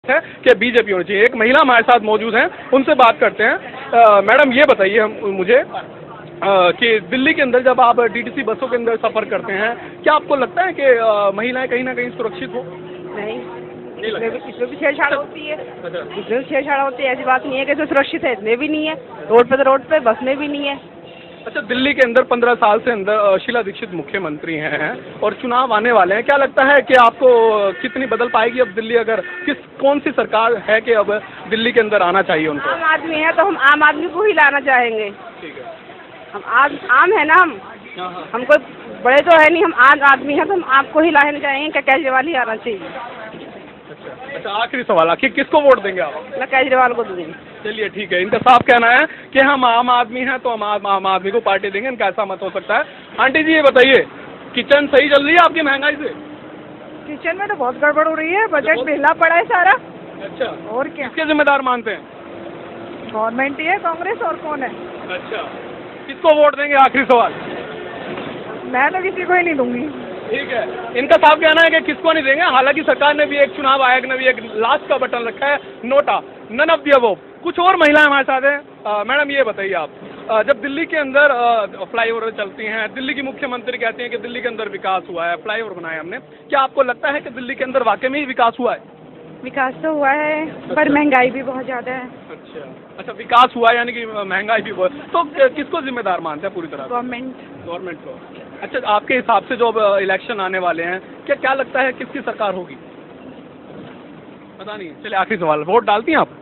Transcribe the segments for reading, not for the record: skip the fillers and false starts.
है कि बीजेपी होनी चाहिए। एक महिला हमारे साथ मौजूद हैं, उनसे बात करते हैं। मैडम ये बताइए मुझे कि दिल्ली के अंदर जब आप डीटीसी बसों के अंदर सफ़र करते हैं, क्या आपको लगता है कि महिलाएं कहीं ना कहीं सुरक्षित हो? नहीं, इसमें भी छेड़छाड़ होती है। इसमें भी छेड़छाड़ होती है, ऐसी बात नहीं है कि इसमें सुरक्षित है, इसमें भी नहीं है। रोड पे बस में भी नहीं है। अच्छा, दिल्ली के अंदर 15 साल से अंदर शीला दीक्षित मुख्यमंत्री हैं और चुनाव आने वाले हैं। क्या लगता है कि आपको कितनी बदल पाएगी अब दिल्ली? अगर कौन सी सरकार है कि अब दिल्ली के अंदर आना चाहिए उनको? आम आदमी है तो हम आम आदमी को ही लाना चाहेंगे। ठीक है, हम आम है ना, हम कोई बड़े तो है नहीं, हम आम आदमी हैं तो हम आपको ही लाना चाहेंगे। क्या केजरीवाल ही आना चाहिए? अच्छा, आखिरी सवाल, आखिर किसको वोट देंगे आप? मैं केजरीवाल को दूंगी। चलिए ठीक है, इनका साफ कहना है कि हम आम आदमी हैं तो हम आम आदमी को पार्टी देंगे। इनका ऐसा मत हो सकता है। आंटी जी ये बताइए, किचन सही चल रही है आपकी महंगाई से? किचन में तो बहुत गड़बड़ हो रही है, बजट ढीला पड़ा है सारा। अच्छा, और क्या? किसके जिम्मेदार मानते हैं? गवर्नमेंट ही है, कांग्रेस और कौन है? अच्छा, किसको वोट देंगे? आखिरी सवाल। मैं तो किसी को ही नहीं दूंगी। ठीक है, इनका साफ कहना है कि किसको नहीं देंगे। हालांकि सरकार ने भी एक चुनाव आयोग ने भी एक लास्ट का बटन रखा है, NOTA, none of the above. कुछ और महिलाएं हमारे साथ हैं। मैडम ये बताइए आप, जब दिल्ली के अंदर फ्लाईओवर चलती हैं, दिल्ली की मुख्यमंत्री कहती हैं कि दिल्ली के अंदर विकास हुआ है, फ्लाईओवर बनाए हमने, क्या आपको लगता है कि दिल्ली के अंदर वाकई में ही विकास हुआ है? विकास तो हुआ है, पर महंगाई भी बहुत ज्यादा है। अच्छा, विकास हुआ है यानी कि महंगाई भी बहुत, तो किसको जिम्मेदार मानते हैं पूरी तरह? गवर्नमेंट को। अच्छा, आपके हिसाब से जो अब इलेक्शन आने वाले हैं, क्या लगता है किसकी सरकार होगी? पता नहीं। चलिए आखिरी सवाल, वोट डालती हैं आप?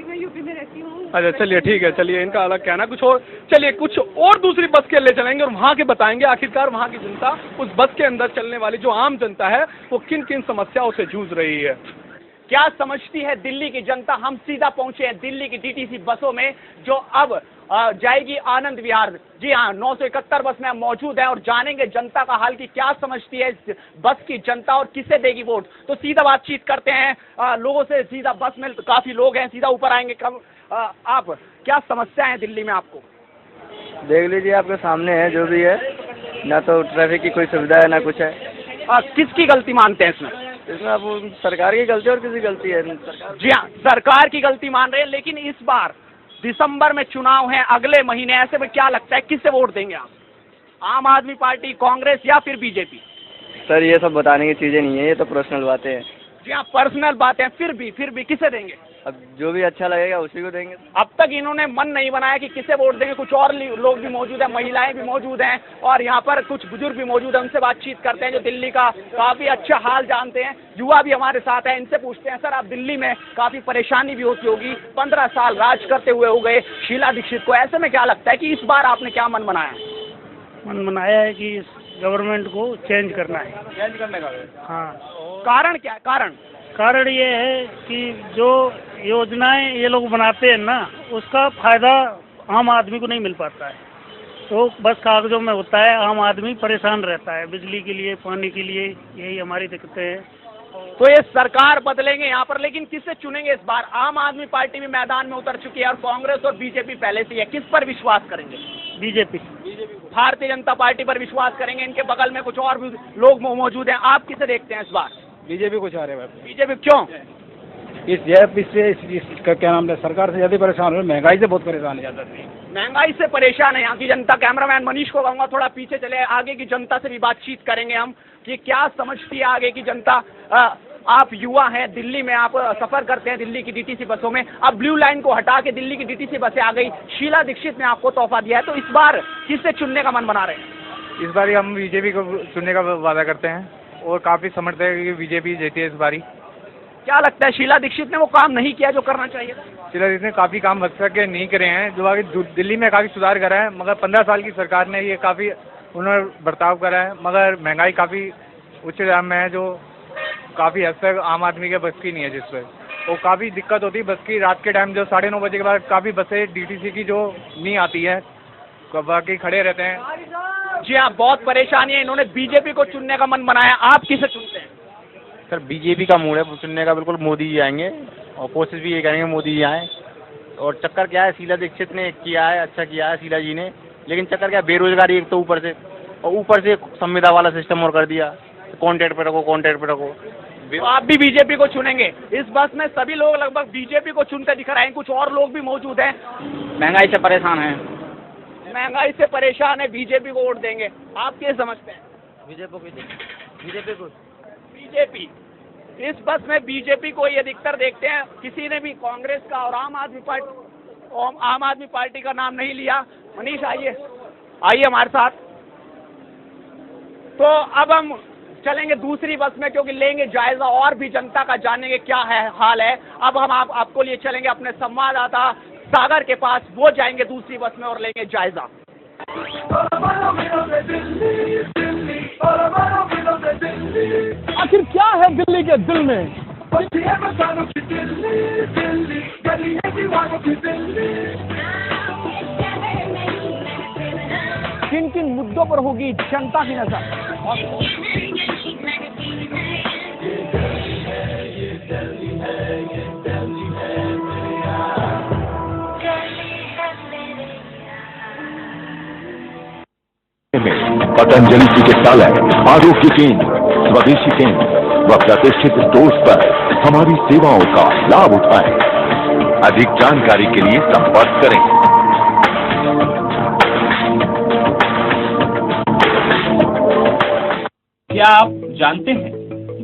मैं यूपी में रहती हूँ। अच्छा चलिए ठीक है, चलिए इनका अलग कहना कुछ और। चलिए कुछ और दूसरी बस के ले चलेंगे और वहाँ के बताएंगे आखिरकार वहाँ की जनता, उस बस के अंदर चलने वाली जो आम जनता है, वो किन किन समस्याओं से जूझ रही है, क्या समझती है दिल्ली की जनता। हम सीधा पहुंचे हैं दिल्ली की डीटीसी बसों में, जो अब जाएगी आनंद विहार। जी हाँ, 971 बस में हम मौजूद हैं और जानेंगे जनता का हाल की क्या समझती है इस बस की जनता और किसे देगी वोट। तो सीधा बातचीत करते हैं लोगों से। सीधा बस में काफी लोग हैं, सीधा ऊपर आएंगे। कब आप क्या समस्या है दिल्ली में आपको? देख लीजिए, आपके सामने है जो भी है, ना तो ट्रैफिक की कोई सुविधा है ना कुछ है। किसकी गलती मानते हैं इसमें? इसमें अब सरकार की गलती और किसी गलती है? सरकार। जी हाँ, सरकार की गलती मान रहे हैं, लेकिन इस बार दिसंबर में चुनाव है, अगले महीने, ऐसे में क्या लगता है किससे वोट देंगे आप? आम आदमी पार्टी, कांग्रेस या फिर बीजेपी? सर ये सब बताने की चीज़ें नहीं है, ये तो पर्सनल बातें हैं। जी हाँ, पर्सनल बातें, फिर भी किसे देंगे? अब जो भी अच्छा लगेगा उसी को देंगे। अब तक इन्होंने मन नहीं बनाया कि किसे वोट देंगे। कुछ और लोग भी मौजूद हैं, महिलाएं भी मौजूद हैं और यहाँ पर कुछ बुजुर्ग भी मौजूद हैं। उनसे बातचीत करते हैं जो दिल्ली का काफी अच्छा हाल जानते हैं। युवा भी हमारे साथ हैं, इनसे पूछते हैं, सर आप दिल्ली में काफी परेशानी भी होती होगी, 15 साल राज करते हुए हो गए शीला दीक्षित को, ऐसे में क्या लगता है कि इस बार आपने क्या मन बनाया? मन बनाया है कि इस गवर्नमेंट को चेंज करना है। चेंज करने का? हाँ। कारण क्या है? कारण ये है कि जो योजनाएं ये लोग बनाते हैं ना, उसका फायदा आम आदमी को नहीं मिल पाता है। तो बस कागजों में होता है, आम आदमी परेशान रहता है बिजली के लिए, पानी के लिए। यही हमारी दिक्कतें हैं। तो ये सरकार बदलेंगे यहाँ पर, लेकिन किससे चुनेंगे इस बार? आम आदमी पार्टी भी मैदान में उतर चुकी है और कांग्रेस और बीजेपी पहले से है। किस पर विश्वास करेंगे? बीजेपी। भारतीय जनता पार्टी पर विश्वास करेंगे। इनके बगल में कुछ और भी लोग मौजूद हैं, आप किसे देखते हैं इस बार? बीजेपी को चाह रहे हैं। बीजेपी क्यों? इसका क्या नाम है, सरकार से ज़्यादा परेशान हो, महंगाई से बहुत परेशान है ज़्यादा। महंगाई से परेशान है यहाँ की जनता। कैमरामैन मनीष को कहूँगा थोड़ा पीछे चले, आगे की जनता से भी बातचीत करेंगे हम कि क्या समझती है आगे की जनता। आप युवा हैं, दिल्ली में आप सफ़र करते हैं दिल्ली की डीटीसी बसों में। अब ब्लू लाइन को हटा के दिल्ली की डीटीसी बसें आ गई, शीला दीक्षित ने आपको तोहफा दिया है, तो इस बार किससे चुनने का मन बना रहे हैं? इस बार हम बीजेपी को चुनने का वादा करते हैं और काफ़ी समझते हैं कि बीजेपी जीती है इस बारी। क्या लगता है शीला दीक्षित ने वो काम नहीं किया जो करना चाहिए था? शीला दीक्षित ने काफ़ी काम हद तक नहीं करे हैं, जो आगे दिल्ली में काफ़ी सुधार करा है, मगर 15 साल की सरकार ने ये काफ़ी उन्होंने बर्ताव करा है, मगर महंगाई काफ़ी उच्च दाम में है, जो काफ़ी हद तक आम आदमी के बस की नहीं है, जिस पर वो काफ़ी दिक्कत होती है बस की। रात के टाइम जो 9:30 बजे के बाद काफ़ी बसें डीटीसी की जो नहीं आती है, बाकी खड़े रहते हैं। जी हाँ, बहुत परेशानी है। इन्होंने बीजेपी को चुनने का मन बनाया, आप किसे चुनते हैं? सर बीजेपी का मूड है चुनने का, बिल्कुल मोदी जी आएंगे और कोशिश भी ये करेंगे मोदी जी आएँ। और चक्कर क्या है, शीला दीक्षित ने किया है, अच्छा किया है शीला जी ने, लेकिन चक्कर क्या है, बेरोजगारी एक तो ऊपर से, और ऊपर से संविदा वाला सिस्टम और कर दिया, कॉन्ट्रैक्ट पे रखो। तो आप भी बीजेपी को चुनेंगे? इस बस में सभी लोग लगभग बीजेपी को चुनकर दिख रहे हैं, कुछ और लोग भी मौजूद हैं। महंगाई से परेशान है। महंगाई से परेशान है, बीजेपी को वोट देंगे। आप क्या समझते हैं? बीजेपी। इस बस में बीजेपी को ही अधिकतर देखते हैं, किसी ने भी कांग्रेस का और आम आदमी पार्टी का नाम नहीं लिया। मनीष आइए हमारे साथ। तो अब हम चलेंगे दूसरी बस में, क्योंकि लेंगे जायजा और भी जनता का, जानेंगे क्या है हाल है। अब हम आपको लिए चलेंगे अपने संवाददाता सागर के पास, वो जाएंगे दूसरी बस में और लेंगे जायजा। आखिर क्या है दिल्ली के दिल में? किन किन मुद्दों पर होगी जनता की नजर? पतंजलि चिकित्सालय, आरोग्य केंद्र, स्वदेशी केंद्र व प्रतिष्ठित स्टोर्स पर हमारी सेवाओं का लाभ उठाएं। अधिक जानकारी के लिए संपर्क करें। क्या आप जानते हैं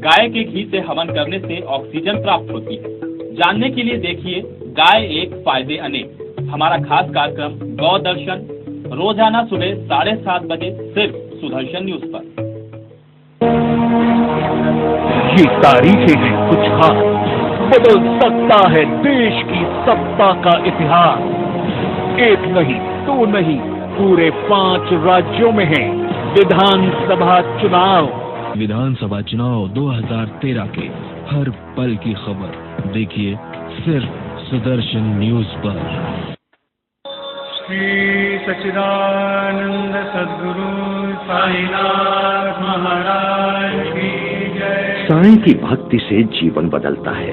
गाय के घी से हवन करने से ऑक्सीजन प्राप्त होती है? जानने के लिए देखिए गाय एक फायदे अनेक, हमारा खास कार्यक्रम गौ दर्शन, रोजाना सुबह 7:30 बजे सिर्फ सुदर्शन न्यूज पर। ये तारीखें हैं कुछ खास, बदल सकता है देश की सत्ता का इतिहास। एक नहीं, दो नहीं, पूरे 5 राज्यों में है विधानसभा चुनाव। विधानसभा चुनाव 2013 के हर पल की खबर देखिए सिर्फ सुदर्शन न्यूज पर। श्री सच्चिदानंद सद्गुरु साईनाथ महाराज की जय। साईं की भक्ति से जीवन बदलता है।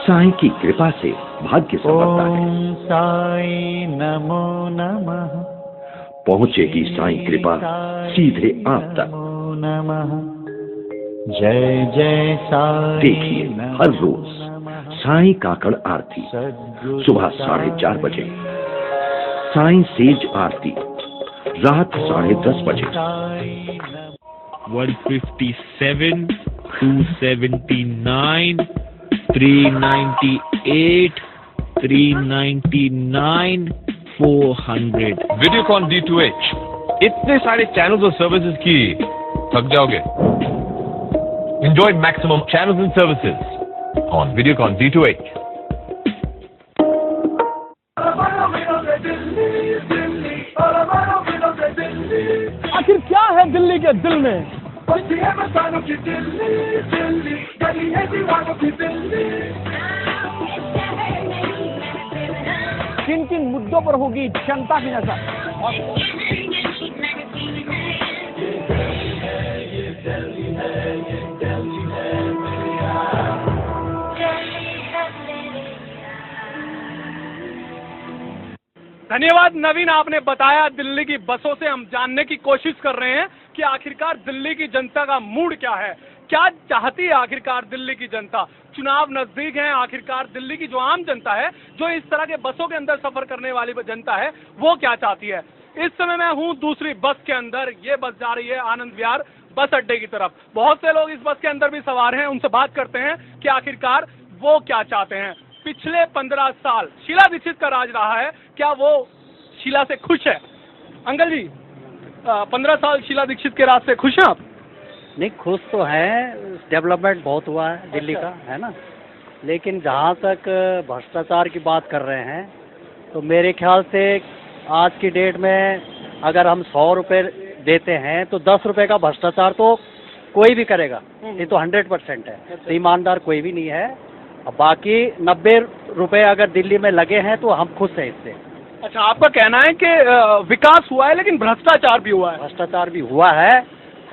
साईं की कृपा से भाग्य संवरता है। साई नमो नमः। पहुंचेगी साईं कृपा सीधे आप तक। नमः। जय जय साई। देखिए हर रोज साईं काकड़ आरती सुबह 4:30 बजे, साईं सेज आरती रात 10:30 बजे। 157, 279, 398, 399, 400। वीडियोकॉन D2H। इतने सारे चैनल्स और सर्विसेज की थक जाओगे? Enjoy maximum channels and services on Videocon D2H। आखिर क्या है दिल्ली के दिल में? किन किन मुद्दों पर होगी जनता की नजर? धन्यवाद नवीन, आपने बताया। दिल्ली की बसों से हम जानने की कोशिश कर रहे हैं कि आखिरकार दिल्ली की जनता का मूड क्या है, क्या चाहती है आखिरकार दिल्ली की जनता। चुनाव नजदीक है, आखिरकार दिल्ली की जो आम जनता है, जो इस तरह के बसों के अंदर सफर करने वाली जनता है, वो क्या चाहती है। इस समय मैं हूं दूसरी बस के अंदर। ये बस जा रही है आनंद विहार बस अड्डे की तरफ। बहुत से लोग इस बस के अंदर भी सवार हैं, उनसे बात करते हैं कि आखिरकार वो क्या चाहते हैं। पिछले 15 साल शीला दीक्षित का राज रहा है, क्या वो शीला से खुश है? अंकल जी, 15 साल शीला दीक्षित के राज से खुश हैं आप? नहीं, खुश तो हैं, डेवलपमेंट बहुत हुआ है दिल्ली का, है ना। लेकिन जहाँ तक भ्रष्टाचार की बात कर रहे हैं, तो मेरे ख्याल से आज की डेट में अगर हम 100 रुपये देते हैं तो 10 रुपये का भ्रष्टाचार तो कोई भी करेगा, ये तो 100% है। तो ईमानदार कोई भी नहीं है। अब बाकी 90 रुपये अगर दिल्ली में लगे हैं तो हम खुश हैं इससे। अच्छा, आपका कहना है कि विकास हुआ है लेकिन भ्रष्टाचार भी हुआ है? भ्रष्टाचार भी हुआ है,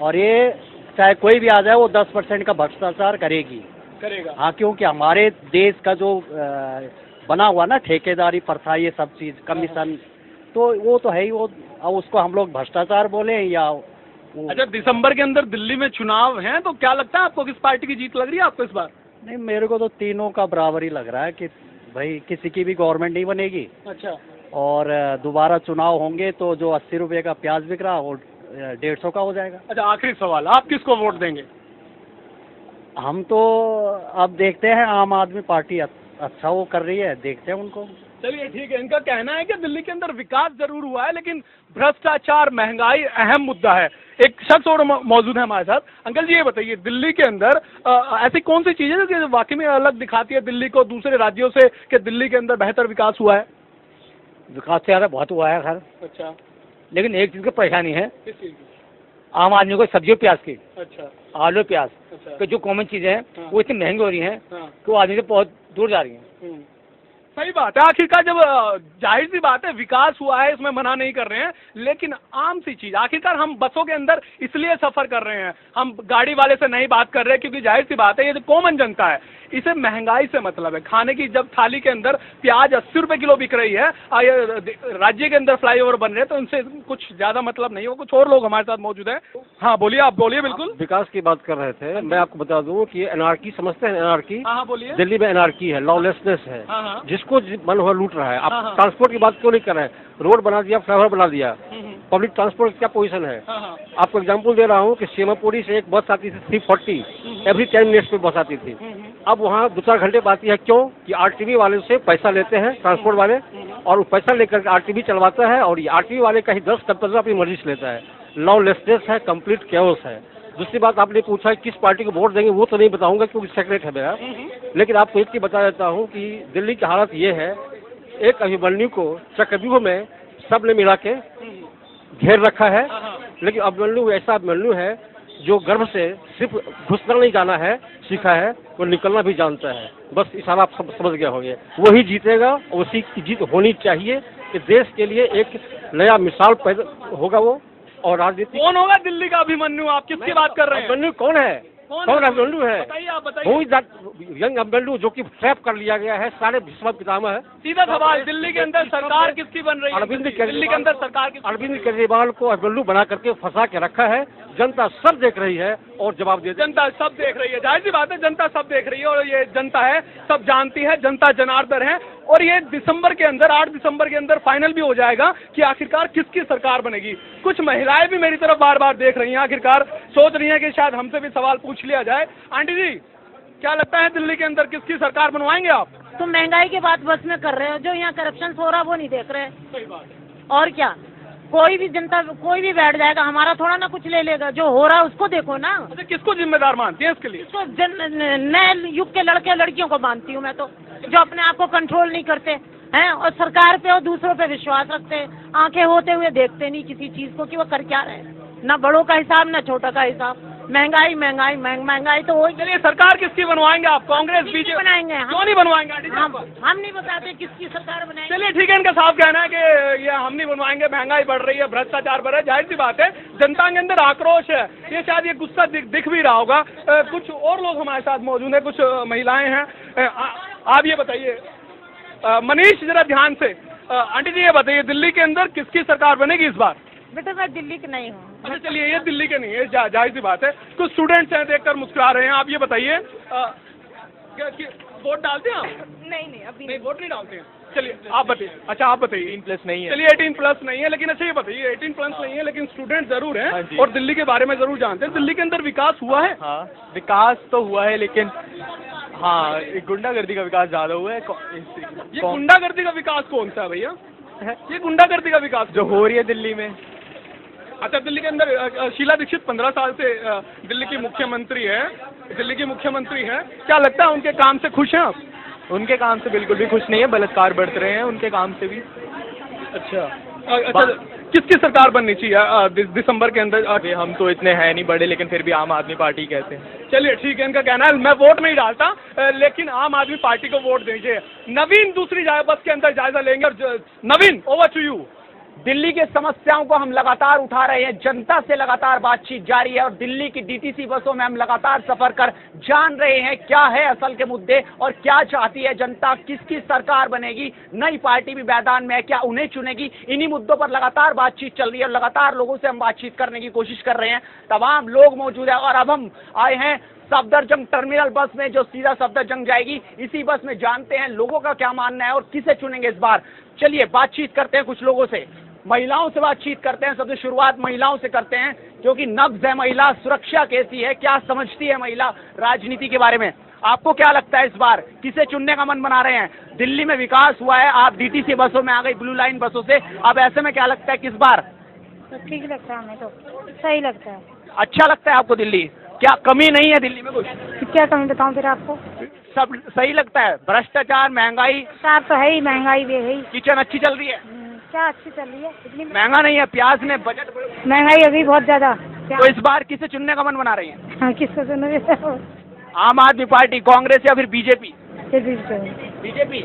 और ये चाहे कोई भी आ जाए वो 10% का भ्रष्टाचार करेगा। हाँ, क्योंकि हमारे देश का जो बना हुआ ना ठेकेदारी प्रथा, ये सब चीज़, कमीशन, तो वो तो है ही। वो अब उसको हम लोग भ्रष्टाचार बोले या अच्छा, दिसंबर के अंदर दिल्ली में चुनाव हैं, तो क्या लगता है आपको, किस पार्टी की जीत लग रही है आपको इस बार? नहीं, मेरे को तो तीनों का बराबर ही लग रहा है कि भाई किसी की भी गवर्नमेंट नहीं बनेगी, अच्छा, और दोबारा चुनाव होंगे तो जो 80 रुपये का प्याज बिक रहा वो 150 का हो जाएगा। अच्छा, आखिरी सवाल, आप किसको वोट देंगे? हम तो अब देखते हैं, आम आदमी पार्टी अच्छा वो कर रही है, देखते हैं उनको। चलिए ठीक है, इनका कहना है कि दिल्ली के अंदर विकास जरूर हुआ है, लेकिन भ्रष्टाचार, महंगाई अहम मुद्दा है। एक शख्स और मौजूद है हमारे साथ। अंकल जी, ये बताइए, दिल्ली के अंदर ऐसी कौन सी चीजें जो वाकई में अलग दिखाती है दिल्ली को दूसरे राज्यों से, कि दिल्ली के अंदर बेहतर विकास हुआ है? विकास तो यार बहुत हुआ है सर, अच्छा, लेकिन एक चीज़ की परेशानी है, किस चीज की? आम आदमी को सब्जियों प्याज की, अच्छा, आलू प्याज अच्छा, की जो कॉमन चीज़ें हैं हाँ। वो इतनी महंगी हो रही हैं हाँ। कि वो आदमी से बहुत दूर जा रही हैं। सही बात है। आखिरकार जब जाहिर सी बात है विकास हुआ है, इसमें मना नहीं कर रहे हैं, लेकिन आम सी चीज, आखिरकार हम बसों के अंदर इसलिए सफर कर रहे हैं, हम गाड़ी वाले से नहीं बात कर रहे, क्योंकि जाहिर सी बात है ये जो कॉमन जनता है, इसे महंगाई से मतलब है। खाने की जब थाली के अंदर प्याज 80 रुपए किलो बिक रही है, राज्य के अंदर फ्लाईओवर बन रहे हैं, तो इनसे कुछ ज्यादा मतलब नहीं हो। कुछ और लोग हमारे साथ मौजूद है। हाँ बोलिए, आप बोलिए। बिल्कुल, विकास की बात कर रहे थे, मैं आपको बता दूं कि एनआरकी समझते हैं, एनआरकी। हाँ बोलिए। दिल्ली में एनआरकी है, लॉलेसनेस है, हाँ। जिसको मन हुआ लूट रहा है। आप हाँ। ट्रांसपोर्ट की बात क्यों नहीं कर रहे हैं? रोड बना दिया, फ्लाईओवर बना दिया, पब्लिक ट्रांसपोर्ट की क्या पोजीशन है? हाँ। आपको एग्जांपल दे रहा हूँ कि सीमापुरी से एक बस आती थी 340, एवरी 10 मिनट्स पे बस आती थी। अब वहाँ 2-4 घंटे पे आती है, क्यों? कि आरटीवी वाले से पैसा लेते हैं ट्रांसपोर्ट वाले, और वो पैसा लेकर आरटीवी चलवाता है, और ये आरटीवी वाले का ही 10-15 अपनी मर्जी से लेता है। लॉलेसनेस है, कंप्लीट कैओस है। दूसरी बात, आपने पूछा किस पार्टी को वोट देंगे, वो तो नहीं बताऊंगा क्योंकि सेक्रेट है मेरा, लेकिन आपको एक चीज बता देता हूँ कि दिल्ली की हालत ये है, एक अभिमन्यु को चक्रव्यूह में सबने मिला के घेर रखा है, लेकिन अभिमन्यु ऐसा अभिमन्यु है जो गर्भ से सिर्फ घुसना नहीं जाना है सीखा है, वो निकलना भी जानता है। बस इशारा आप सब समझ गए होंगे, वही जीतेगा, और उसी की जीत होनी चाहिए कि देश के लिए एक नया मिसाल पैदा होगा वो। और राजनीति कौन होगा दिल्ली का अभिमन्यु? आप किसकी बात कर रहे हैं? अभिमन्यु कौन है? कौन अभिमन्यु है? बताइए, आप बताइए। वही यंग अभिमन्यु जो कि ट्रैप कर लिया गया है, सारे भीष्म पितामह है। सीधा सवाल, दिल्ली के अंदर सरकार किसकी बन रही है? दिल्ली के अंदर सरकार किसकी? अरविंद केजरीवाल को अभिमन्यु बना करके फंसा के रखा है। जनता सब देख रही है और जवाब दे। जनता सब देख रही है, जाहिर सी बात है, जनता सब देख रही है, और ये जनता है, सब जानती है, जनता जनार्दन है। और ये दिसंबर के अंदर, 8 दिसंबर के अंदर फाइनल भी हो जाएगा कि आखिरकार किसकी सरकार बनेगी। कुछ महिलाएं भी मेरी तरफ बार बार देख रही हैं, आखिरकार सोच रही हैं कि शायद हमसे भी सवाल पूछ लिया जाए। आंटी जी, क्या लगता है दिल्ली के अंदर किसकी सरकार बनवाएंगे आप? तो महंगाई की बात बस में कर रहे हो, जो यहाँ करप्शन हो रहा वो नहीं देख रहे। सही बात है। और क्या, कोई भी जनता, कोई भी बैठ जाएगा, हमारा थोड़ा ना कुछ ले लेगा, जो हो रहा है उसको देखो ना। अच्छा, किसको जिम्मेदार मानती है इसके लिए? इसको नए युग के लड़के लड़कियों को मानती हूँ मैं तो, जो अपने आप को कंट्रोल नहीं करते हैं, और सरकार पे और दूसरों पे विश्वास रखते हैं, आंखें होते हुए देखते नहीं किसी चीज को कि वो कर क्या रहे हैं। ना बड़ों का हिसाब, ना छोटा का हिसाब, महंगाई महंगाई महंगाई तो हो। चलिए, सरकार किसकी बनवाएंगे आप? कांग्रेस, बीजेपी बनाएंगे? क्यों नहीं बनवाएंगे आंटी जी? हम नहीं बताते किसकी सरकार बनाएंगे। चलिए ठीक है, इनका साफ कहना है कि ये हम नहीं बनवाएंगे, महंगाई बढ़ रही है, भ्रष्टाचार बढ़ रहा है। जाहिर सी बात है, जनता के अंदर आक्रोश है, ये शायद ये गुस्सा दिख भी रहा होगा। कुछ और लोग हमारे साथ मौजूद है, कुछ महिलाएं हैं। आप ये बताइए, मनीष जरा ध्यान से। आंटी जी, ये बताइए, दिल्ली के अंदर किसकी सरकार बनेगी इस बार? बेटा मैं दिल्ली की नहीं हूँ। अच्छा चलिए, ये दिल्ली के नहीं है, जाहिर सी बात है। कुछ स्टूडेंट्स हैं, देखकर मुस्कुरा रहे हैं। आप ये बताइए, वोट डालते हैं आप? नहीं, अभी नहीं, वोट नहीं डालते हैं। चलिए आप बताइए। अच्छा आप बताइए। 18+ नहीं है। चलिए 18+ नहीं है, लेकिन अच्छा ये बताइए, 18+ नहीं है लेकिन स्टूडेंट जरूर हैं, हाँ और दिल्ली के बारे में जरूर जानते हैं। दिल्ली के अंदर विकास हुआ है? हाँ, विकास तो हुआ है, लेकिन हाँ, गुंडागर्दी का विकास ज्यादा हुआ है। ये गुंडागर्दी का विकास कौन सा है भैया? ये गुंडागर्दी का विकास जो हो रही है दिल्ली में। अच्छा, दिल्ली के अंदर शीला दीक्षित 15 साल से दिल्ली की मुख्यमंत्री है, क्या लगता है उनके काम से खुश हैं आप? उनके काम से बिल्कुल भी खुश नहीं है, बलात्कार बढ़ रहे हैं उनके काम से भी। अच्छा, किसकी सरकार बननी चाहिए दिसंबर के अंदर? हम तो इतने हैं नहीं बड़े, लेकिन फिर भी आम आदमी पार्टी कहते हैं। चलिए ठीक है, इनका कहना है। मैं वोट नहीं डालता, लेकिन आम आदमी पार्टी को वोट दीजिए। नवीन दूसरी बस के अंदर जायजा लेंगे। और नवीन, ओवर टू यू। दिल्ली की समस्याओं को हम लगातार उठा रहे हैं, जनता से लगातार बातचीत जारी है और दिल्ली की डीटीसी बसों में हम लगातार सफर कर जान रहे हैं क्या है असल के मुद्दे और क्या चाहती है जनता, किसकी सरकार बनेगी, नई पार्टी भी मैदान में है, क्या उन्हें चुनेगी। इन्हीं मुद्दों पर लगातार बातचीत चल रही है और लगातार लोगों से हम बातचीत करने की कोशिश कर रहे हैं। तमाम लोग मौजूद है और अब हम आए हैं सफदरजंग टर्मिनल बस में जो सीधा सफदरजंग जाएगी। इसी बस में जानते हैं लोगों का क्या मानना है और किसे चुनेंगे इस बार। चलिए बातचीत करते हैं कुछ लोगों से, महिलाओं से बातचीत करते हैं। सबसे शुरुआत महिलाओं से करते हैं क्योंकि नब्ज है महिला, सुरक्षा कैसी है, क्या समझती है महिला राजनीति के बारे में। आपको क्या लगता है इस बार किसे चुनने का मन बना रहे हैं? दिल्ली में विकास हुआ है, आप डीटीसी बसों में आ गई, ब्लू लाइन बसों से, अब ऐसे में क्या लगता है किस बार? तो ठीक लगता है हमें, तो सही लगता है। अच्छा लगता है आपको दिल्ली? क्या कमी नहीं है दिल्ली में कुछ? क्या कमी बताऊँ फिर आपको? सब सही लगता है, भ्रष्टाचार, महंगाई? साफ तो है ही, महंगाई भी है ही। किचन अच्छी चल रही है? क्या अच्छी चल रही है, इतनी महंगा नहीं है, प्याज ने बजट, महंगाई अभी बहुत ज्यादा। तो इस बार किसे चुनने का मन बना रही है? हाँ, किसको चुनोगे? आम आदमी पार्टी, कांग्रेस या फिर बीजेपी? बीजेपी।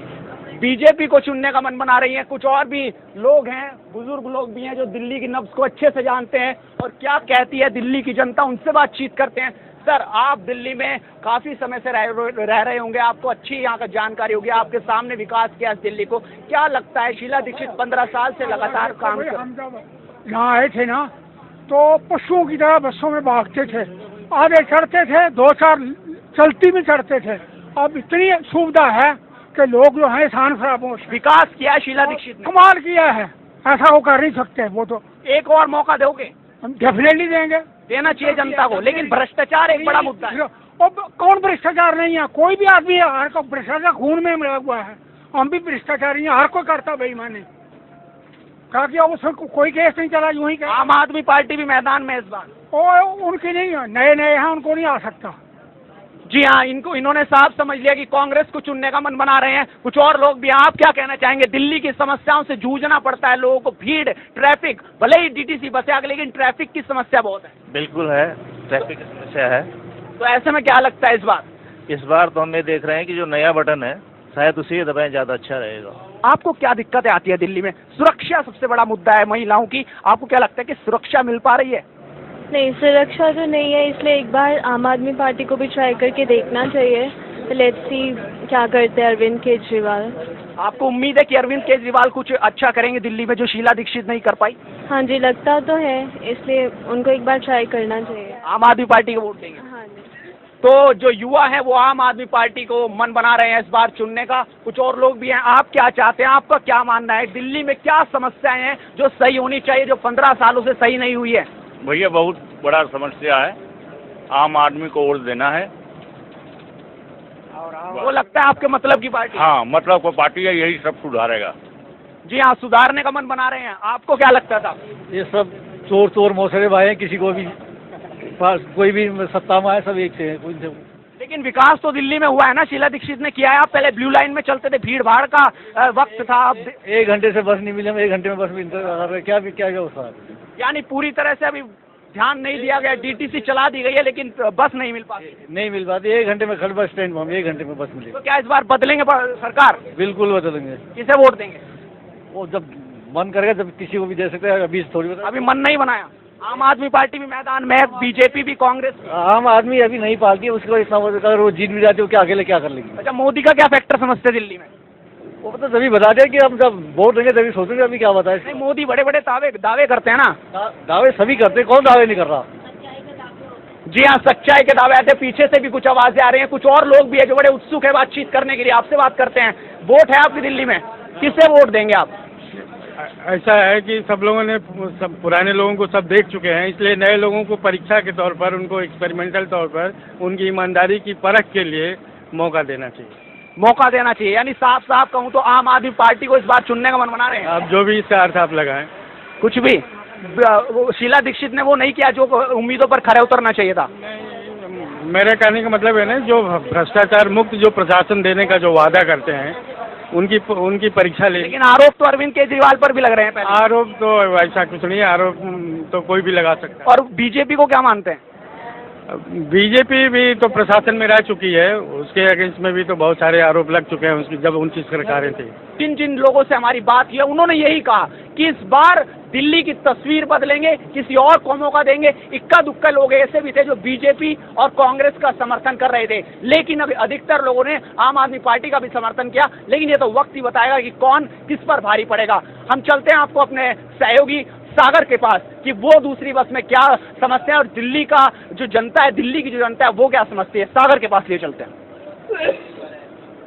बीजेपी को चुनने का मन बना रही है। कुछ और भी लोग हैं, बुजुर्ग लोग भी हैं जो दिल्ली की नब्ज को अच्छे से जानते हैं और क्या कहती है दिल्ली की जनता, उनसे बातचीत करते हैं। सर, आप दिल्ली में काफी समय से रह रहे होंगे, आपको अच्छी यहाँ का जानकारी होगी, आपके सामने विकास किया दिल्ली को, क्या लगता है? शीला दीक्षित 15 साल से लगातार काम कर। हम जब यहाँ आए थे ना तो पशुओं की तरह बसों में भागते थे, आधे चढ़ते थे, 2-4 चलती में चढ़ते थे। अब इतनी सुविधा है कि लोग जो है शान फरामोश। विकास किया है शीला दीक्षित ने, कमाल किया है, ऐसा वो कर नहीं सकते। वो तो एक और मौका दोगे? हम डेफिनेटली देंगे, देना चाहिए जनता को, लेकिन भ्रष्टाचार एक बड़ा मुद्दा है। अब कौन भ्रष्टाचार नहीं है? कोई भी आदमी है, हर को भ्रष्टाचार खून में मिला हुआ है। हम भी भ्रष्टाचारी हैं, हर कोई करता बेईमानी। कहा कि अब उसमें कोई केस नहीं चला, यूं ही। आम आदमी पार्टी भी मैदान में इस बार? उनकी नहीं है, नए हैं, उनको नहीं आ सकता। जी हाँ, इन्होंने साफ समझ लिया कि कांग्रेस को चुनने का मन बना रहे हैं। कुछ और लोग भी, आप क्या कहना चाहेंगे? दिल्ली की समस्याओं से जूझना पड़ता है लोगों को, भीड़, ट्रैफिक, भले ही डीटीसी बसें आ गई लेकिन ट्रैफिक की समस्या बहुत है। बिल्कुल है, ट्रैफिक की समस्या है। तो ऐसे में क्या लगता है इस बार? इस बार तो हम ये देख रहे हैं कि जो नया बटन है शायद उसी दबाएं ज्यादा अच्छा रहेगा। आपको क्या दिक्कतें आती है दिल्ली में? सुरक्षा सबसे बड़ा मुद्दा है महिलाओं की, आपको क्या लगता है कि सुरक्षा मिल पा रही है? नहीं, सुरक्षा तो नहीं है, इसलिए एक बार आम आदमी पार्टी को भी ट्राई करके देखना चाहिए। लेट्स सी क्या करते हैं अरविंद केजरीवाल। आपको उम्मीद है कि अरविंद केजरीवाल कुछ अच्छा करेंगे दिल्ली में जो शीला दीक्षित नहीं कर पाई? हाँ जी, लगता तो है, इसलिए उनको एक बार ट्राई करना चाहिए। आम आदमी पार्टी को वोट देंगे? हाँ जी। तो जो युवा है वो आम आदमी पार्टी को मन बना रहे हैं इस बार चुनने का। कुछ और लोग भी हैं, आप क्या चाहते हैं, आपका क्या मानना है? दिल्ली में क्या समस्याएं हैं जो सही होनी चाहिए, जो 15 सालों से सही नहीं हुई है? भैया बहुत बड़ा समस्या है, आम आदमी को वोट देना है। वो लगता है आपके मतलब की पार्टी? हाँ, मतलब को पार्टी है, यही सब सुधारेगा। जी हाँ, सुधारने का मन बना रहे हैं। आपको क्या लगता था? ये सब चोर चोर मौसरे भाई हैं, किसी को भी पास कोई भी सत्ता में आए सब एक से हैं। लेकिन विकास तो दिल्ली में हुआ है ना, शीला दीक्षित ने किया है। आप पहले ब्लू लाइन में चलते थे, भीड़ भाड़ का वक्त था, अब 1 घंटे से बस नहीं मिली, हम 1 घंटे में बस में इंतजार रहे, क्या उसका? यानी पूरी तरह से अभी ध्यान नहीं दिया गया, डीटीसी चला दी गई है लेकिन बस नहीं मिल पाती। 1 घंटे में खड़ बस स्टैंड में हम 1 घंटे में बस मिली। तो क्या इस बार बदलेंगे सरकार? बिल्कुल बदलेंगे। किसे वोट देंगे? वो जब मन करेगा जब किसी को भी दे सकते हैं, अभी थोड़ी अभी मन नहीं बनाया। आम आदमी पार्टी भी मैदान में, बीजेपी भी, कांग्रेस। आम आदमी अभी नहीं पार्टी है, उसके बाद इतना अगर वो जीत भी जाती है क्या अकेले क्या कर लेगी? अच्छा, मोदी का क्या फैक्टर समझते दिल्ली में? वो तो तभी बता दें कि हम जब वोट देंगे तभी सोचेंगे, अभी क्या बताए। नहीं, मोदी बड़े बड़े दावे करते हैं ना। दावे सभी करते हैं, कौन दावे नहीं कर रहा? जी हाँ, सच्चाई के दावे आते हैं। पीछे से भी कुछ आवाजें आ रही हैं, कुछ और लोग भी है जो बड़े उत्सुक है बातचीत करने के लिए। आपसे बात करते हैं। वोट है आपकी दिल्ली में, किसे वोट देंगे आप? ऐसा है कि सब लोगों ने, सब पुराने लोगों को सब देख चुके हैं, इसलिए नए लोगों को परीक्षा के तौर पर, उनको एक्सपेरिमेंटल तौर पर उनकी ईमानदारी की परख के लिए मौका देना चाहिए। मौका देना चाहिए, यानी साफ साफ कहूँ तो आम आदमी पार्टी को इस बार चुनने का मन बना रहे हैं। आप जो भी इसका अर्थ आप लगाएं। कुछ भी वो शीला दीक्षित ने वो नहीं किया जो उम्मीदों पर खरे उतरना चाहिए था। मेरे कहने का मतलब है ना, जो भ्रष्टाचार मुक्त जो प्रशासन देने का जो वादा करते हैं उनकी परीक्षा ले। लेकिन आरोप तो अरविंद केजरीवाल पर भी लग रहे हैं पहले। आरोप तो ऐसा कुछ नहीं है, आरोप तो कोई भी लगा सकता है। और बीजेपी को क्या मानते हैं? बीजेपी भी तो प्रशासन में रह चुकी है, उसके अगेंस्ट में भी तो बहुत सारे आरोप लग चुके हैं उसकी, जब उनकी सरकारें थी। जिन जिन लोगों से हमारी बात की उन्होंने यही कहा कि इस बार दिल्ली की तस्वीर बदलेंगे, किसी और को मौका देंगे। इक्का दुक्का लोग ऐसे भी थे जो बीजेपी और कांग्रेस का समर्थन कर रहे थे, लेकिन अभी अधिकतर लोगों ने आम आदमी पार्टी का भी समर्थन किया। लेकिन ये तो वक्त ही बताएगा कि कौन किस पर भारी पड़ेगा। हम चलते हैं आपको अपने सहयोगी सागर के पास कि वो दूसरी बस में क्या समझते हैं और दिल्ली का जो जनता है, दिल्ली की जो जनता है वो क्या समझती है। सागर के पास लिए चलते हैं।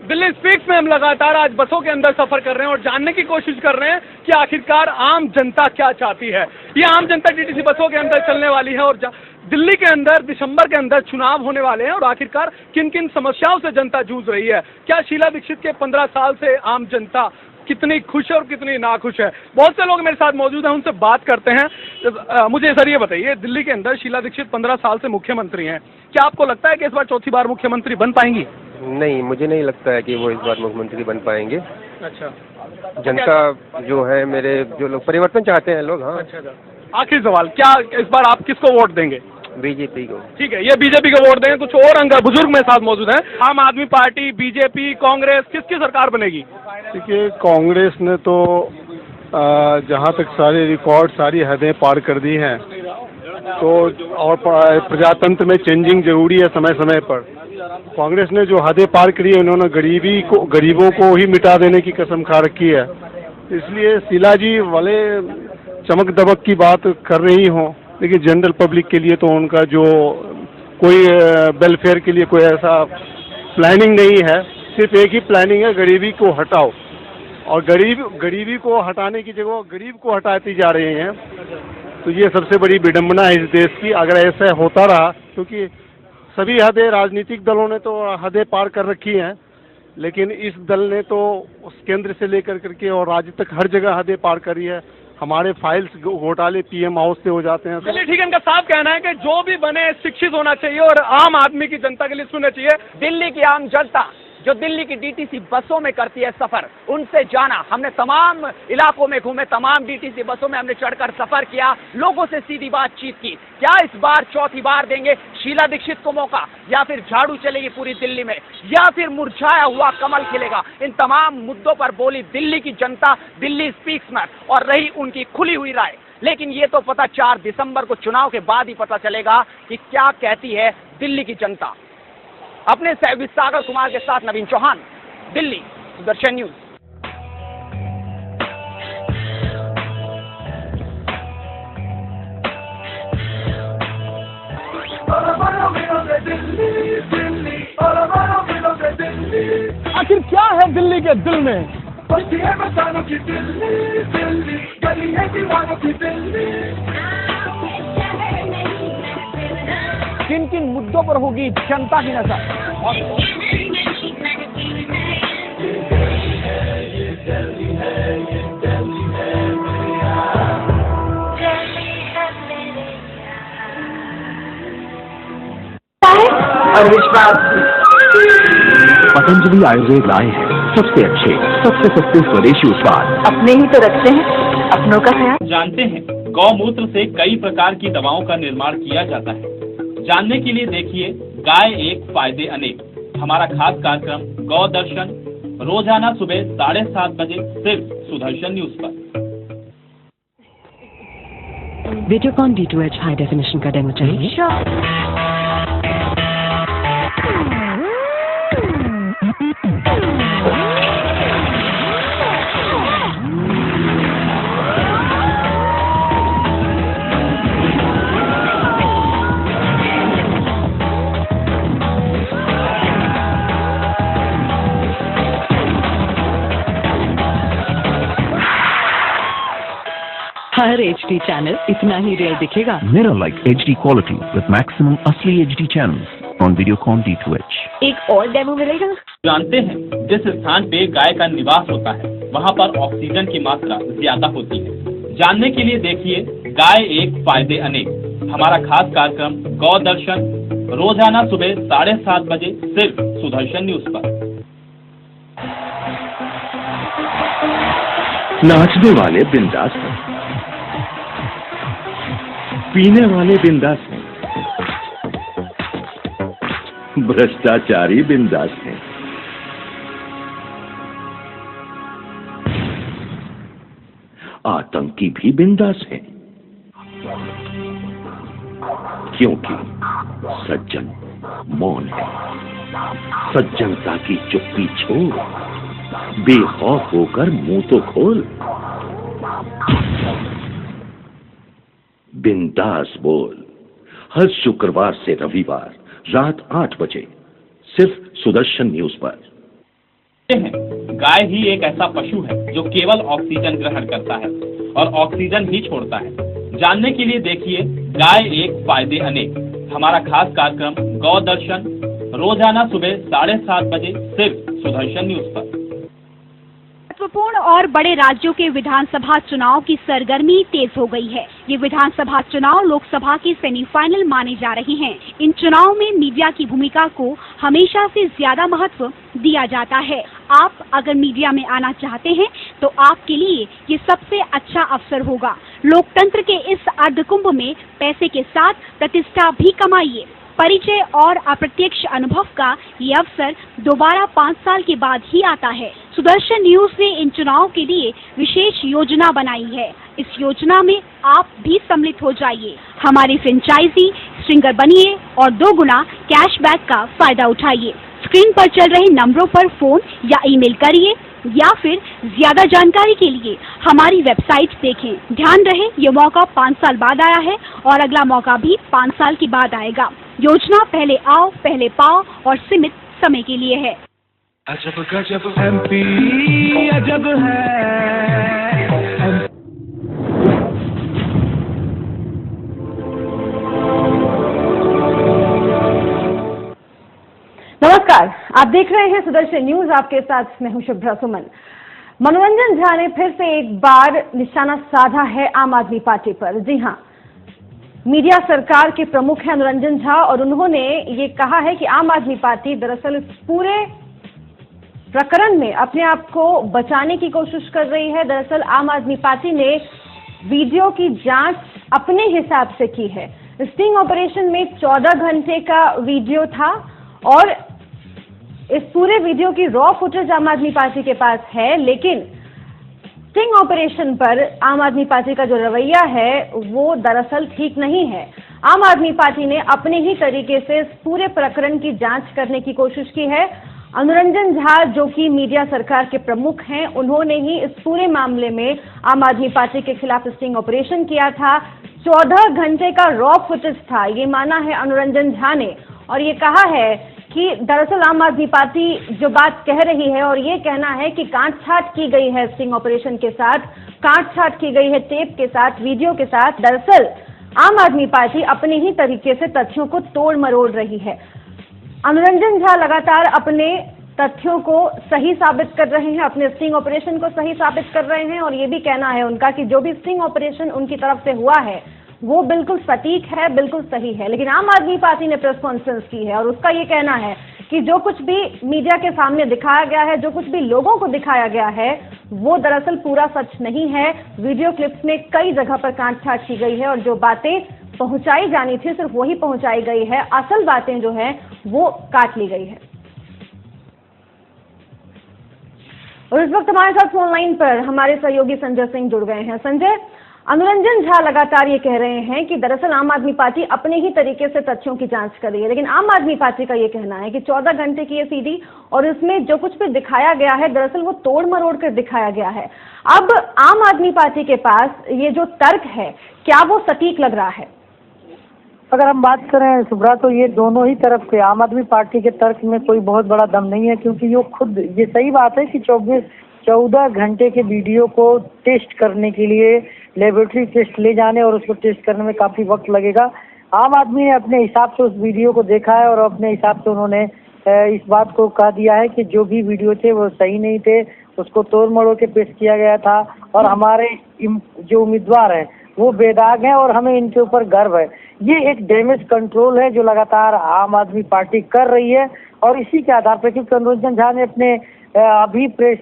दिल्ली स्पीक्स में हम लगातार आज बसों के अंदर सफर कर रहे हैं और जानने की कोशिश कर रहे हैं कि आखिरकार आम जनता क्या चाहती है। ये आम जनता डीटीसी बसों के अंदर चलने वाली है और दिल्ली के अंदर दिसंबर के अंदर चुनाव होने वाले हैं और आखिरकार किन किन समस्याओं से जनता जूझ रही है। क्या शीला दीक्षित के 15 साल से आम जनता कितनी खुश है और कितनी नाखुश है। बहुत से लोग मेरे साथ मौजूद हैं, उनसे बात करते हैं। मुझे सर ये बताइए, दिल्ली के अंदर शीला दीक्षित 15 साल से मुख्यमंत्री हैं, क्या आपको लगता है कि इस बार चौथी बार मुख्यमंत्री बन पाएंगी? नहीं, मुझे नहीं लगता है कि वो इस बार मुख्यमंत्री बन पाएंगे। अच्छा, जनता जो है, मेरे जो लोग परिवर्तन चाहते हैं लोग। हाँ, अच्छा। आखिरी सवाल, क्या इस बार आप किसको वोट देंगे? बीजेपी को। ठीक है, ये बीजेपी को वोट देंगे। कुछ और अंग बुजुर्ग मेरे साथ मौजूद हैं। आम आदमी पार्टी, बीजेपी, कांग्रेस, किसकी सरकार बनेगी? देखिए, कांग्रेस ने तो जहाँ तक सारे रिकॉर्ड, सारी हदें पार कर दी हैं, तो और प्रजातंत्र में चेंजिंग जरूरी है समय समय पर। कांग्रेस ने जो हदें पार करी है, उन्होंने गरीबों को ही मिटा देने की कसम खा रखी है। इसलिए शीला जी वाले चमक दमक की बात कर रही हों, लेकिन जनरल पब्लिक के लिए तो उनका जो कोई वेलफेयर के लिए कोई ऐसा प्लानिंग नहीं है। सिर्फ एक ही प्लानिंग है, गरीबी को हटाओ, और गरीबी को हटाने की जगह गरीब को हटाती जा रहे हैं। तो ये सबसे बड़ी विडंबना है इस देश की, अगर ऐसा होता रहा। क्योंकि सभी हदें, राजनीतिक दलों ने तो हदें पार कर रखी हैं, लेकिन इस दल ने तो उस केंद्र से लेकर करके और राज्य तक हर जगह हदें पार करी है। हमारे फाइल्स घोटाले पीएम हाउस से हो जाते हैं। चलिए ठीक है, इनका साफ कहना है कि जो भी बने शिक्षित होना चाहिए और आम आदमी की जनता के लिए सुनना चाहिए। दिल्ली की आम जनता जो दिल्ली की डीटीसी बसों में करती है सफर, उनसे जाना। हमने तमाम इलाकों में घूमे, तमाम डीटीसी बसों में हमने चढ़कर सफर किया, लोगों से सीधी बातचीत की। क्या इस बार चौथी बार देंगे शीला दीक्षित को मौका, या फिर झाड़ू चलेगी पूरी दिल्ली में, या फिर मुरझाया हुआ कमल खिलेगा? इन तमाम मुद्दों पर बोली दिल्ली की जनता दिल्ली स्पीक्स में, और रही उनकी खुली हुई राय। लेकिन ये तो पता 4 दिसंबर को चुनाव के बाद ही पता चलेगा कि क्या कहती है दिल्ली की जनता। अपने सहयोगी सागर कुमार के साथ नवीन चौहान, दिल्ली, सुदर्शन न्यूज। आखिर क्या है दिल्ली के दिल में? किन किन मुद्दों पर होगी जनता की नजर? और विश्वास। पतंजलि आयुर्वेद लाए हैं सबसे अच्छे, सबसे सस्ते स्वदेशी उत्पाद। अपने ही तो रखते हैं, अपनों का ख्याल। जानते हैं, गौमूत्र से कई प्रकार की दवाओं का निर्माण किया जाता है। जानने के लिए देखिए गाय एक फायदे अनेक, हमारा खास कार्यक्रम गौ दर्शन, रोजाना सुबह 7:30 बजे सिर्फ सुदर्शन न्यूज पर। वीडियोकॉन D2H हाई डेफिनेशन का डेमो चाहिए? हर HD चैनल इतना ही रेयर दिखेगा। Mirror like HD quality with maximum असली HD channels on Videocon D2H। एक और डेमो मिलेगा? जानते हैं, जिस स्थान पे गाय का निवास होता है वहाँ पर ऑक्सीजन की मात्रा ज्यादा होती है। जानने के लिए देखिए गाय एक फायदे अनेक, हमारा खास कार्यक्रम गौ दर्शन, रोजाना सुबह 7:30 बजे सिर्फ सुदर्शन न्यूज पर। नाचने वाले बिंदास हैं, पीने वाले बिंदास हैं, भ्रष्टाचारी बिंदास हैं। आतंकी भी बिंदास हैं, क्योंकि सज्जन मौन है। सज्जनता की चुप्पी छोड़, बेखौफ होकर मुंह तो खोल। बिंदास बोल, हर शुक्रवार से रविवार रात 8 बजे सिर्फ सुदर्शन न्यूज पर। गाय ही एक ऐसा पशु है जो केवल ऑक्सीजन ग्रहण करता है और ऑक्सीजन ही छोड़ता है। जानने के लिए देखिए गाय एक फायदे अनेक, हमारा खास कार्यक्रम गौ दर्शन, रोजाना सुबह 7:30 बजे सिर्फ सुदर्शन न्यूज पर। महत्वपूर्ण और बड़े राज्यों के विधानसभा चुनाव की सरगर्मी तेज हो गई है। ये विधानसभा चुनाव लोकसभा के सेमीफाइनल माने जा रहे हैं। इन चुनाव में मीडिया की भूमिका को हमेशा से ज्यादा महत्व दिया जाता है। आप अगर मीडिया में आना चाहते हैं तो आपके लिए ये सबसे अच्छा अवसर होगा। लोकतंत्र के इस अर्धकुंभ में पैसे के साथ प्रतिष्ठा भी कमाइए। परिचय और अप्रत्यक्ष अनुभव का ये अवसर दोबारा 5 साल के बाद ही आता है। सुदर्शन न्यूज ने इन चुनाव के लिए विशेष योजना बनाई है। इस योजना में आप भी सम्मिलित हो जाइए। हमारे फ्रेंचाइजी स्ट्रिंगर बनिए और 2 गुना कैशबैक का फायदा उठाइए। स्क्रीन पर चल रहे नंबरों पर फोन या ईमेल करिए या फिर ज्यादा जानकारी के लिए हमारी वेबसाइट देखें। ध्यान रहे ये मौका 5 साल बाद आया है और अगला मौका भी 5 साल के बाद आएगा। योजना पहले आओ पहले पाओ और सीमित समय के लिए है। अजब गजब एमपी अजब है। नमस्कार, आप देख रहे हैं सुदर्शन न्यूज। आपके साथ मैं हूं शुभ्रा सुमन। मनोरंजन झा ने फिर से एक बार निशाना साधा है आम आदमी पार्टी पर। जी हां, मीडिया सरकार के प्रमुख हैं मनोरंजन झा और उन्होंने ये कहा है कि आम आदमी पार्टी दरअसल इस पूरे प्रकरण में अपने आप को बचाने की कोशिश कर रही है। दरअसल आम आदमी पार्टी ने वीडियो की जांच अपने हिसाब से की है। स्टिंग ऑपरेशन में 14 घंटे का वीडियो था और इस पूरे वीडियो की रॉ फुटेज आम आदमी पार्टी के पास है, लेकिन स्टिंग ऑपरेशन पर आम आदमी पार्टी का जो रवैया है वो दरअसल ठीक नहीं है। आम आदमी पार्टी ने अपने ही तरीके से इस पूरे प्रकरण की जांच करने की कोशिश की है। मनोरंजन झा जो कि मीडिया सरकार के प्रमुख हैं, उन्होंने ही इस पूरे मामले में आम आदमी पार्टी के खिलाफ स्टिंग ऑपरेशन किया था। 14 घंटे का रॉ फुटेज था, ये माना है मनोरंजन झा ने और ये कहा है कि दरअसल आम आदमी पार्टी जो बात कह रही है और ये कहना है कि काट-छाट की गई है स्टिंग ऑपरेशन के साथ, काट-छाट की गई है टेप के साथ, वीडियो के साथ। दरअसल आम आदमी पार्टी अपने ही तरीके से तथ्यों को तोड़ मरोड़ रही है। मनोरंजन झा लगातार अपने तथ्यों को सही साबित कर रहे हैं, अपने स्टिंग ऑपरेशन को सही साबित कर रहे हैं और ये भी कहना है उनका कि जो भी स्टिंग ऑपरेशन उनकी तरफ से हुआ है वो बिल्कुल सटीक है, बिल्कुल सही है। लेकिन आम आदमी पार्टी ने प्रेस कॉन्फ्रेंस की है और उसका ये कहना है कि जो कुछ भी मीडिया के सामने दिखाया गया है, जो कुछ भी लोगों को दिखाया गया है, वो दरअसल पूरा सच नहीं है। वीडियो क्लिप्स में कई जगह पर काट-छाट की गई है और जो बातें पहुंचाई जानी थी सिर्फ वही पहुंचाई गई है, असल बातें जो है वो काट ली गई है। और इस वक्त हमारे साथ फोन लाइन पर हमारे सहयोगी संजय सिंह जुड़ गए हैं। संजय, मनोरंजन झा लगातार ये कह रहे हैं कि दरअसल आम आदमी पार्टी अपने ही तरीके से तथ्यों की जांच कर रही है, लेकिन आम आदमी पार्टी का ये कहना है कि 14 घंटे की ये सीडी और इसमें जो कुछ भी दिखाया गया है दरअसल वो तोड़ मरोड़ कर दिखाया गया है। अब आम आदमी पार्टी के पास ये जो तर्क है, क्या वो सटीक लग रहा है? अगर हम बात करें सुब्रा, तो ये दोनों ही तरफ के आम आदमी पार्टी के तर्क में कोई बहुत बड़ा दम नहीं है, क्योंकि वो खुद, ये सही बात है कि 14 घंटे के वीडियो को टेस्ट करने के लिए लेबोरेटरी टेस्ट ले जाने और उसको टेस्ट करने में काफ़ी वक्त लगेगा। आम आदमी ने अपने हिसाब से उस वीडियो को देखा है और अपने हिसाब से उन्होंने इस बात को कह दिया है कि जो भी वीडियो थे वो सही नहीं थे, उसको तोड़ मरोड़ के पेश किया गया था और हमारे जो उम्मीदवार हैं वो बेदाग हैं और हमें इनके ऊपर गर्व है। ये एक डैमेज कंट्रोल है जो लगातार आम आदमी पार्टी कर रही है और इसी के आधार पर, क्योंकि मनोरंजन झा ने अपने अभी प्रेस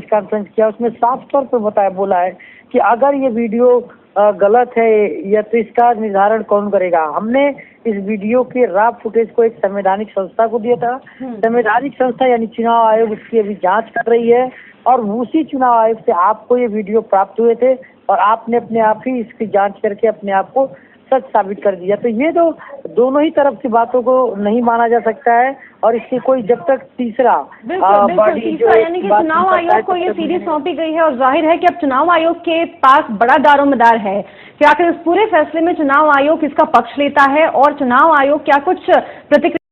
कॉन्फ्रेंस किया उसमें साफ तौर पर बोला है कि अगर ये वीडियो गलत है या तो इसका निर्धारण कौन करेगा। हमने इस वीडियो के रॉ फुटेज को एक संवैधानिक संस्था को दिया था। संवैधानिक संस्था यानी चुनाव आयोग उसकी अभी जांच कर रही है और उसी चुनाव आयोग से आपको ये वीडियो प्राप्त हुए थे और आपने अपने आप ही इसकी जांच करके अपने आप को सच साबित कर दिया। तो ये तो दोनों ही तरफ की बातों को नहीं माना जा सकता है और इसकी कोई जब तक तीसरा यानी कि चुनाव आयोग को ये सीरीज सौंपी गई है और जाहिर है कि अब चुनाव आयोग के पास बड़ा दारोमदार है कि आखिर इस पूरे फैसले में चुनाव आयोग किसका पक्ष लेता है और चुनाव आयोग क्या कुछ प्रतिक्रिया